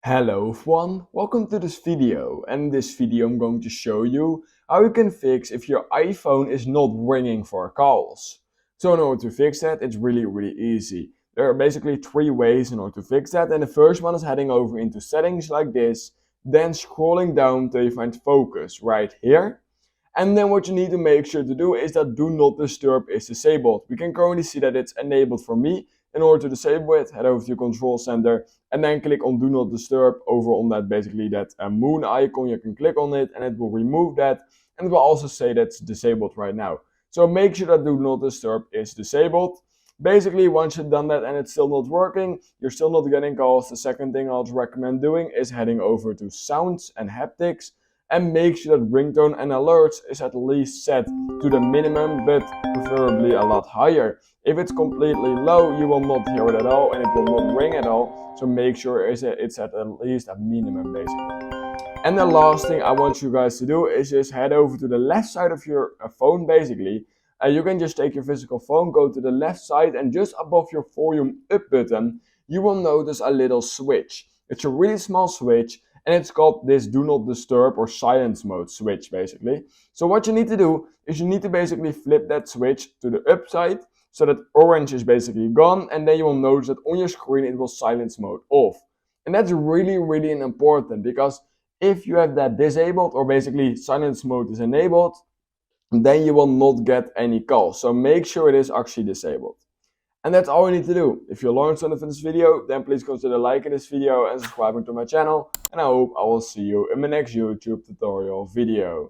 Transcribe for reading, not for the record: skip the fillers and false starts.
Hello everyone, welcome to this video, and in this video I'm going to show you how you can fix if your iPhone is not ringing for calls. So in order to fix that, it's really easy. There are basically three ways in order to fix that, and the first one is heading over into settings like this, then scrolling down till you find focus right here. And then what you need to make sure to do is that do not disturb is disabled. We can currently see that it's enabled for me. In order to disable it, head over to your control center and then click on do not disturb over on that basically that moon icon. You can click on it and it will remove that, and it will also say that's disabled right now. So make sure that do not disturb is disabled. Basically, once you've done that and it's still not working, you're still not getting calls, the second thing I'll recommend doing is heading over to sounds and haptics and make sure that ringtone and alerts is at least set to the minimum, but preferably a lot higher. If it's completely low, you will not hear it at all and it will not ring at all. So make sure it's at least a minimum basically. And the last thing I want you guys to do is just head over to the left side of your phone basically. You can just take your physical phone, go to the left side, and just above your volume up button, you will notice a little switch. It's a really small switch and it's called this do not disturb or silence mode switch basically. So what you need to do is you need to basically flip that switch to the up side so that orange is basically gone, and then you will notice that on your screen it will silence mode off. And that's really important because if you have that disabled or basically silence mode is enabled, then you will not get any calls. So make sure it is actually disabled. And that's all you need to do. If you learned something from this video, then please consider liking this video and subscribing to my channel. And I hope I will see you in my next YouTube tutorial video.